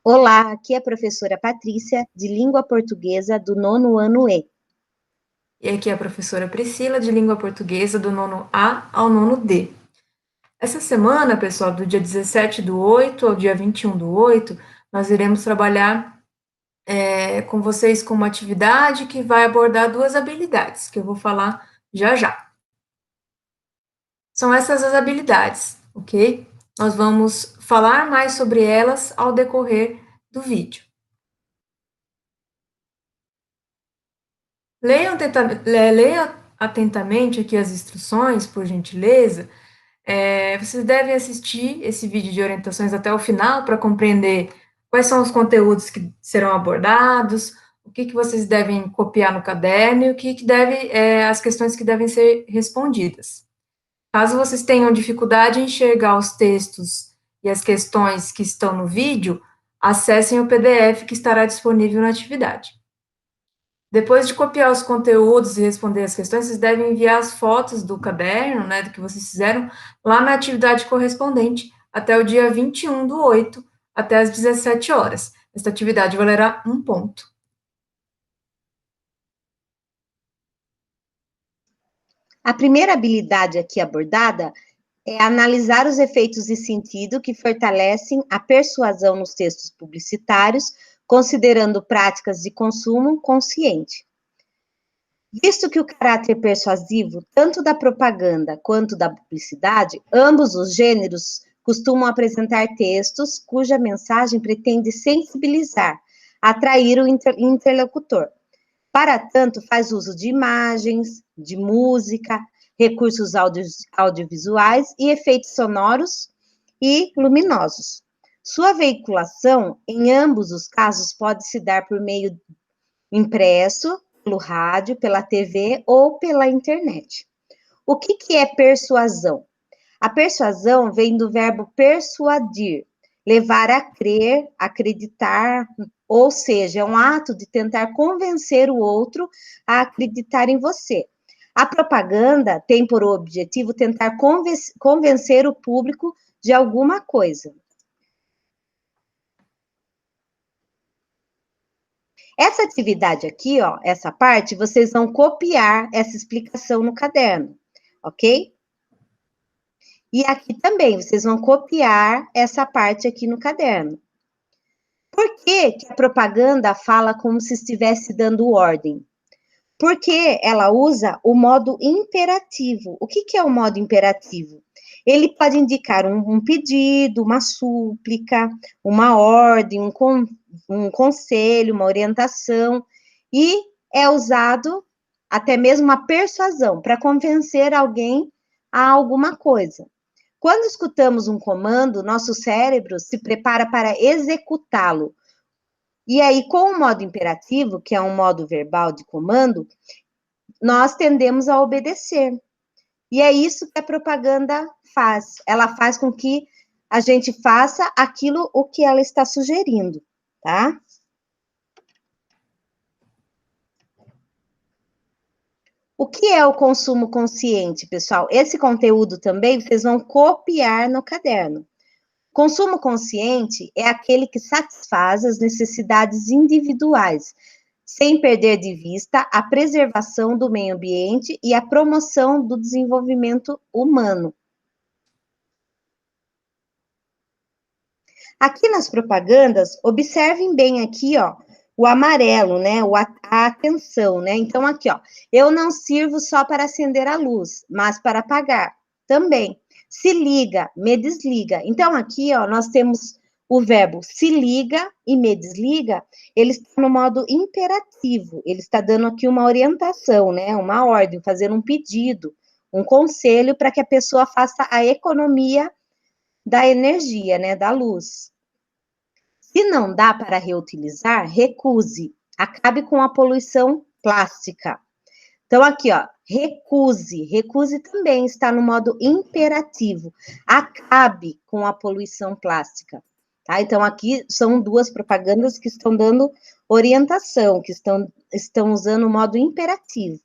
Olá, aqui é a professora Patrícia, de Língua Portuguesa, do nono ano E. E aqui é a professora Priscila, de Língua Portuguesa, do nono A ao nono D. Essa semana, pessoal, do dia 17/8 ao dia 21/8, nós iremos trabalhar com vocês com uma atividade que vai abordar duas habilidades, que eu vou falar já já. São essas as habilidades, ok? Nós vamos falar mais sobre elas ao decorrer do vídeo. Leiam atentamente aqui as instruções, por gentileza. Vocês devem assistir esse vídeo de orientações até o final para compreender quais são os conteúdos que serão abordados, o que vocês devem copiar no caderno e o que deve, as questões que devem ser respondidas. Caso vocês tenham dificuldade em enxergar os textos e as questões que estão no vídeo, acessem o PDF que estará disponível na atividade. Depois de copiar os conteúdos e responder as questões, vocês devem enviar as fotos do caderno, né, do que vocês fizeram, lá na atividade correspondente, até o dia 21/8, até às 17 horas. Esta atividade valerá 1 ponto. A primeira habilidade aqui abordada é analisar os efeitos de sentido que fortalecem a persuasão nos textos publicitários, considerando práticas de consumo consciente. Visto que o caráter persuasivo, tanto da propaganda quanto da publicidade, ambos os gêneros costumam apresentar textos cuja mensagem pretende sensibilizar, atrair o interlocutor. Para tanto, faz uso de imagens, de música, recursos audiovisuais e efeitos sonoros e luminosos. Sua veiculação, em ambos os casos, pode se dar por meio impresso, pelo rádio, pela TV ou pela internet. O que é persuasão? A persuasão vem do verbo persuadir, levar a crer, acreditar, ou seja, é um ato de tentar convencer o outro a acreditar em você. A propaganda tem por objetivo tentar convencer o público de alguma coisa. Essa atividade aqui, ó, essa parte, vocês vão copiar essa explicação no caderno, ok? E aqui também, vocês vão copiar essa parte aqui no caderno. Por que a propaganda fala como se estivesse dando ordem? Porque ela usa o modo imperativo. O que é o modo imperativo? Ele pode indicar um pedido, uma súplica, uma ordem, um conselho, uma orientação, e é usado até mesmo uma persuasão para convencer alguém a alguma coisa. Quando escutamos um comando, nosso cérebro se prepara para executá-lo. E aí, com o modo imperativo, que é um modo verbal de comando, nós tendemos a obedecer. E é isso que a propaganda faz. Ela faz com que a gente faça aquilo o que ela está sugerindo, tá? O que é o consumo consciente, pessoal? Esse conteúdo também vocês vão copiar no caderno. Consumo consciente é aquele que satisfaz as necessidades individuais, sem perder de vista a preservação do meio ambiente e a promoção do desenvolvimento humano. Aqui nas propagandas, observem bem aqui, ó, o amarelo, né, a atenção, né? Então, aqui, ó, eu não sirvo só para acender a luz, mas para apagar também. Se liga, me desliga. Então, aqui, ó, nós temos o verbo se liga e me desliga, ele está no modo imperativo, ele está dando aqui uma orientação, né, uma ordem, fazendo um pedido, um conselho para que a pessoa faça a economia da energia, né, da luz. Se não dá para reutilizar, recuse. Acabe com a poluição plástica. Então, aqui, ó, recuse. Recuse também está no modo imperativo. Acabe com a poluição plástica. Tá? Então, aqui são duas propagandas que estão dando orientação, que estão usando o modo imperativo.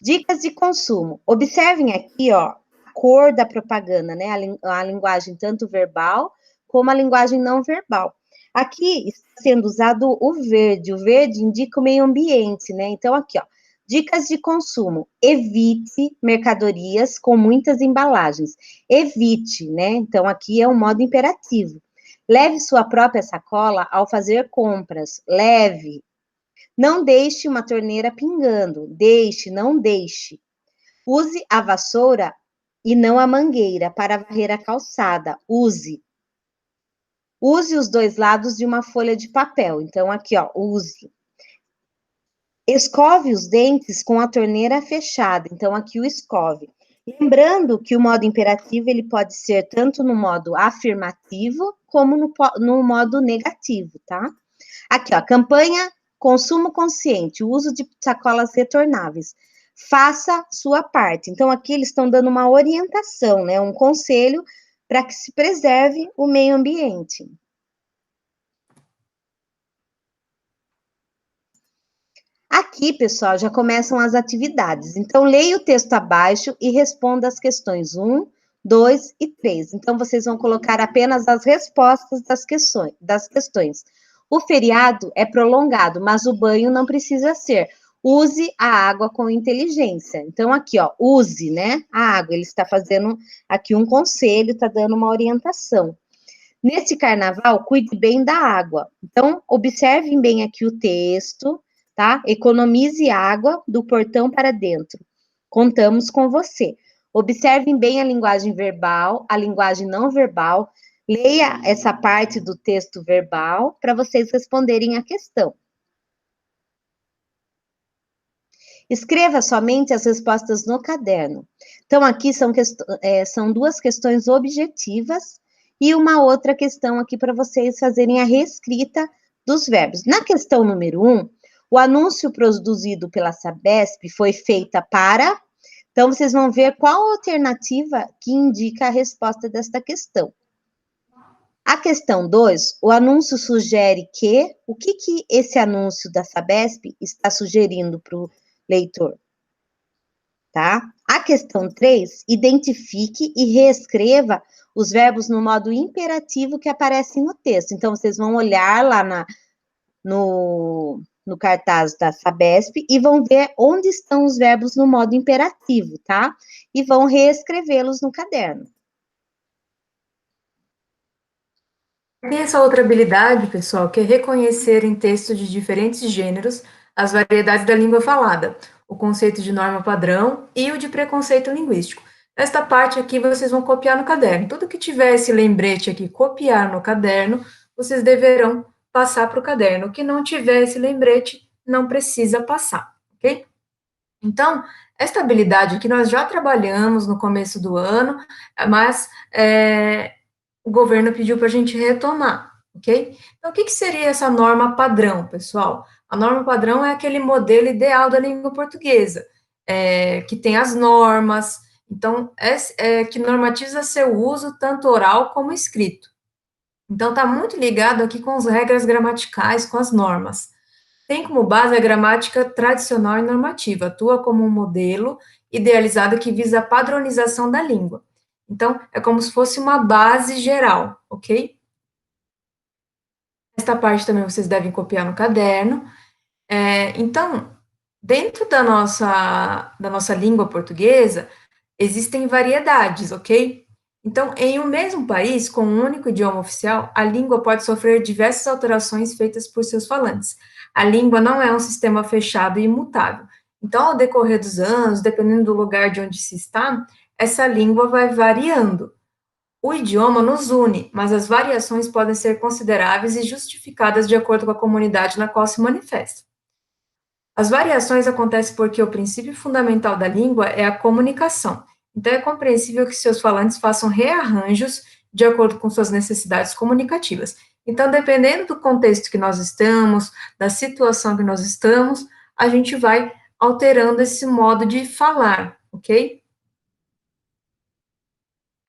Dicas de consumo. Observem aqui, ó, cor da propaganda, né? A linguagem tanto verbal como a linguagem não verbal. Aqui está sendo usado o verde indica o meio ambiente, né? Então, aqui, ó, dicas de consumo, evite mercadorias com muitas embalagens, evite, né? Então, aqui é um modo imperativo. Leve sua própria sacola ao fazer compras, leve. Não deixe uma torneira pingando, deixe, não deixe. Use a vassoura e não a mangueira para varrer a calçada, use. Use os dois lados de uma folha de papel. Então, aqui, ó, use. Escove os dentes com a torneira fechada. Então, aqui o escove. Lembrando que o modo imperativo, ele pode ser tanto no modo afirmativo, como no modo negativo, tá? Aqui, ó, campanha consumo consciente, uso de sacolas retornáveis. Faça sua parte. Então, aqui eles estão dando uma orientação, né? Um conselho para que se preserve o meio ambiente. Aqui, pessoal, já começam as atividades. Então, leia o texto abaixo e responda as questões 1, 2 e 3. Então, vocês vão colocar apenas as respostas das questões. O feriado é prolongado, mas o banho não precisa ser. Use a água com inteligência. Então, aqui, ó, use, né, a água. Ele está fazendo aqui um conselho, está dando uma orientação. Nesse carnaval, cuide bem da água. Então, observem bem aqui o texto, tá? Economize água do portão para dentro. Contamos com você. Observem bem a linguagem verbal, a linguagem não verbal. Leia essa parte do texto verbal para vocês responderem a questão. Escreva somente as respostas no caderno. Então, aqui são duas questões objetivas e uma outra questão aqui para vocês fazerem a reescrita dos verbos. Na questão número 1, o anúncio produzido pela Sabesp foi feita para... Então, vocês vão ver qual alternativa que indica a resposta desta questão. A questão 2, o anúncio sugere que... O que esse anúncio da Sabesp está sugerindo para o leitor? Tá? A questão 3, identifique e reescreva os verbos no modo imperativo que aparecem no texto. Então, vocês vão olhar lá no cartaz da Sabesp e vão ver onde estão os verbos no modo imperativo, tá? E vão reescrevê-los no caderno. Tem essa outra habilidade, pessoal, que é reconhecer em textos de diferentes gêneros as variedades da língua falada, o conceito de norma padrão e o de preconceito linguístico. Esta parte aqui vocês vão copiar no caderno. Tudo que tiver esse lembrete aqui, copiar no caderno, vocês deverão passar para o caderno. O que não tiver esse lembrete, não precisa passar, ok? Então, esta habilidade aqui nós já trabalhamos no começo do ano, mas o governo pediu para a gente retomar, ok? Então, o que seria essa norma padrão, pessoal? A norma padrão é aquele modelo ideal da língua portuguesa, que tem as normas, então, que normatiza seu uso tanto oral como escrito. Então, está muito ligado aqui com as regras gramaticais, com as normas. Tem como base a gramática tradicional e normativa, atua como um modelo idealizado que visa a padronização da língua. Então, é como se fosse uma base geral, ok? Esta parte também vocês devem copiar no caderno. Então, dentro da nossa língua portuguesa, existem variedades, ok? Então, em um mesmo país, com um único idioma oficial, a língua pode sofrer diversas alterações feitas por seus falantes. A língua não é um sistema fechado e imutável. Então, ao decorrer dos anos, dependendo do lugar de onde se está, essa língua vai variando. O idioma nos une, mas as variações podem ser consideráveis e justificadas de acordo com a comunidade na qual se manifesta. As variações acontecem porque o princípio fundamental da língua é a comunicação. Então, é compreensível que seus falantes façam rearranjos de acordo com suas necessidades comunicativas. Então, dependendo do contexto que nós estamos, da situação que nós estamos, a gente vai alterando esse modo de falar, ok?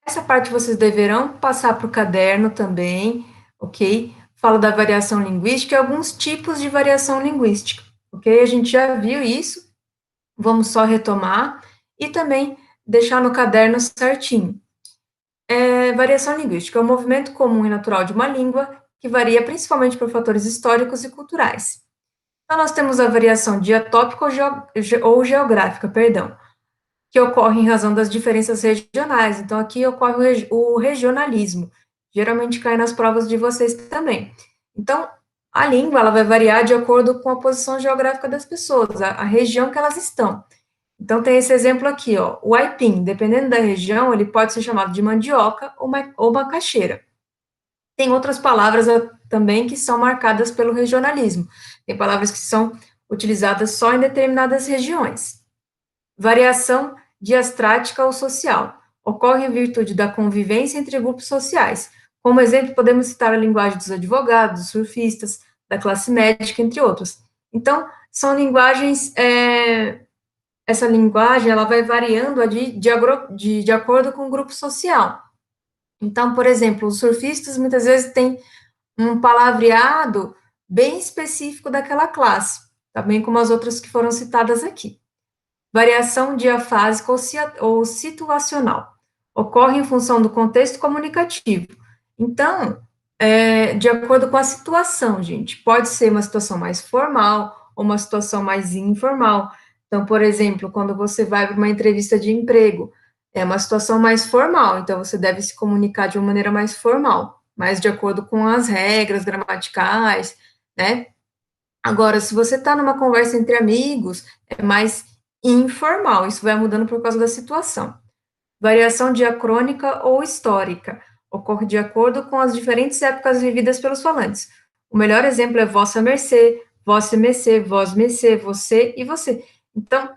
Essa parte vocês deverão passar para o caderno também, ok? Fala da variação linguística e alguns tipos de variação linguística, ok? A gente já viu isso, vamos só retomar, e também deixar no caderno certinho. Variação linguística é um movimento comum e natural de uma língua que varia principalmente por fatores históricos e culturais. Então, nós temos a variação diatópica ou geográfica, perdão, que ocorre em razão das diferenças regionais. Então, aqui ocorre o regionalismo. Geralmente cai nas provas de vocês também. Então, a língua ela vai variar de acordo com a posição geográfica das pessoas, a região que elas estão. Então, tem esse exemplo aqui, ó, o aipim, dependendo da região, ele pode ser chamado de mandioca ou macaxeira. Tem outras palavras também que são marcadas pelo regionalismo. Tem palavras que são utilizadas só em determinadas regiões. Variação diastrática ou social. Ocorre em virtude da convivência entre grupos sociais. Como exemplo, podemos citar a linguagem dos advogados, dos surfistas, da classe médica, entre outros. Então, são linguagens essa linguagem ela vai variando de acordo com o grupo social. Então, por exemplo, os surfistas muitas vezes têm um palavreado bem específico daquela classe, também como as outras que foram citadas aqui. Variação diafásica ou situacional. Ocorre em função do contexto comunicativo. Então, de acordo com a situação, gente, pode ser uma situação mais formal ou uma situação mais informal. Então, por exemplo, quando você vai para uma entrevista de emprego, é uma situação mais formal, então você deve se comunicar de uma maneira mais formal, mais de acordo com as regras gramaticais, né? Agora, se você está numa conversa entre amigos, é mais informal, isso vai mudando por causa da situação. Variação diacrônica ou histórica, ocorre de acordo com as diferentes épocas vividas pelos falantes. O melhor exemplo é vossa mercê, vossa mercê, vós mercê, você e você. Então,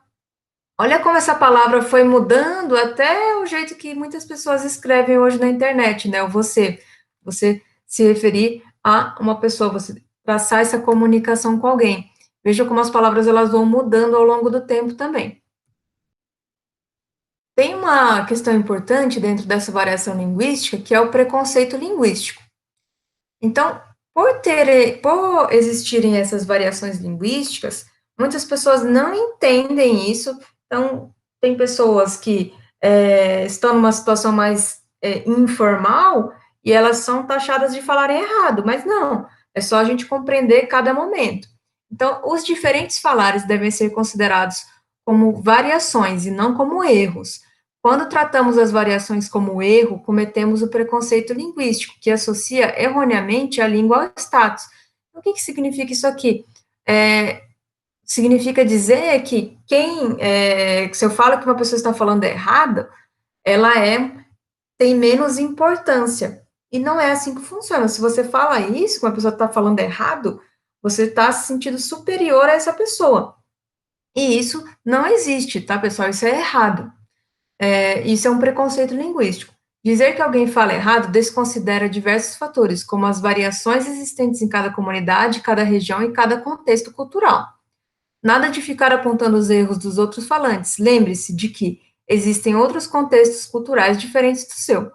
olha como essa palavra foi mudando até o jeito que muitas pessoas escrevem hoje na internet, né? O você. Você se referir a uma pessoa, você traçar essa comunicação com alguém. Veja como as palavras elas vão mudando ao longo do tempo também. Tem uma questão importante dentro dessa variação linguística, que é o preconceito linguístico. Então, por existirem essas variações linguísticas, muitas pessoas não entendem isso. Então, tem pessoas que estão numa situação mais informal e elas são taxadas de falarem errado, mas não, é só a gente compreender cada momento. Então, os diferentes falares devem ser considerados como variações e não como erros. Quando tratamos as variações como erro, cometemos o preconceito linguístico, que associa erroneamente a língua ao status. O que significa isso aqui? Significa dizer que se eu falo que uma pessoa está falando errado, ela tem menos importância. E não é assim que funciona. Se você fala isso, que uma pessoa está falando errado, você está se sentindo superior a essa pessoa. E isso não existe, tá, pessoal? Isso é errado. Isso é um preconceito linguístico. Dizer que alguém fala errado desconsidera diversos fatores, como as variações existentes em cada comunidade, cada região e cada contexto cultural. Nada de ficar apontando os erros dos outros falantes. Lembre-se de que existem outros contextos culturais diferentes do seu.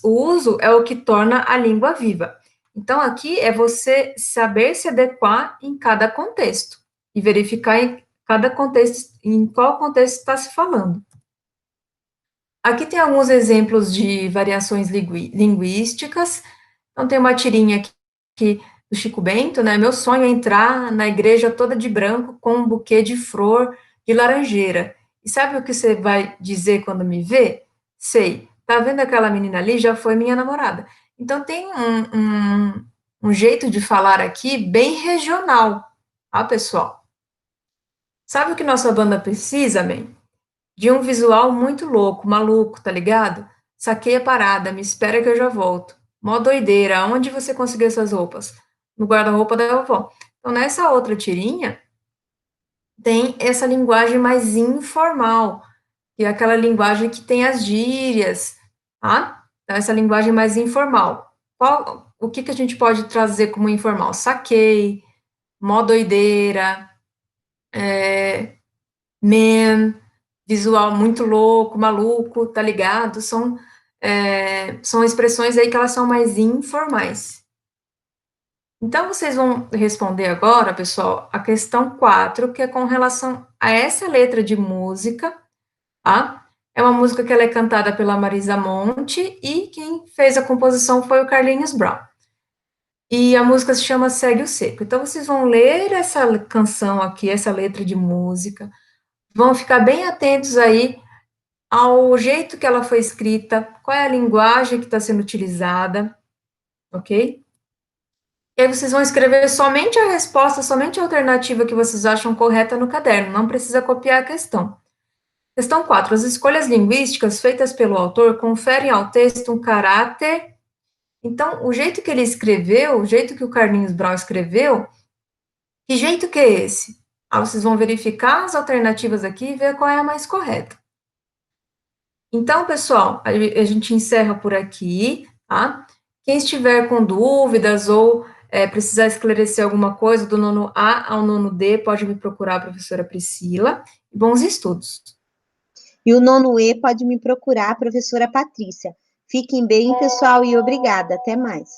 O uso é o que torna a língua viva. Então, aqui é você saber se adequar em cada contexto e verificar em cada contexto, em qual contexto está se falando. Aqui tem alguns exemplos de variações linguísticas. Então, tem uma tirinha aqui do Chico Bento, né? Meu sonho é entrar na igreja toda de branco com um buquê de flor de laranjeira. E sabe o que você vai dizer quando me vê? Sei. Tá vendo aquela menina ali? Já foi minha namorada. Então, tem um jeito de falar aqui bem regional, tá, pessoal? Sabe o que nossa banda precisa, man? De um visual muito louco, maluco, tá ligado? Saquei a parada, me espera que eu já volto. Mó doideira, onde você conseguiu essas roupas? No guarda-roupa da avó. Então, nessa outra tirinha, tem essa linguagem mais informal, que é aquela linguagem que tem as gírias, tá? Então, essa linguagem mais informal. O que a gente pode trazer como informal? Saquei, mó doideira, man, visual muito louco, maluco, tá ligado? São expressões aí que elas são mais informais. Então, vocês vão responder agora, pessoal, a questão 4, que é com relação a essa letra de música, tá? É uma música que ela é cantada pela Marisa Monte e quem fez a composição foi o Carlinhos Brown. E a música se chama Segue o Seco. Então, vocês vão ler essa canção aqui, essa letra de música, vão ficar bem atentos aí ao jeito que ela foi escrita, qual é a linguagem que está sendo utilizada, ok? E aí vocês vão escrever somente a resposta, somente a alternativa que vocês acham correta no caderno, não precisa copiar a questão. Questão 4. As escolhas linguísticas feitas pelo autor conferem ao texto um caráter. Então, o jeito que ele escreveu, o jeito que o Carlinhos Brown escreveu, que jeito que é esse? Vocês vão verificar as alternativas aqui e ver qual é a mais correta. Então, pessoal, a gente encerra por aqui, tá? Quem estiver com dúvidas ou precisar esclarecer alguma coisa do nono A ao nono D, pode me procurar a professora Priscila. Bons estudos. E o nono E pode me procurar a professora Patrícia. Fiquem bem, pessoal, e obrigada. Até mais.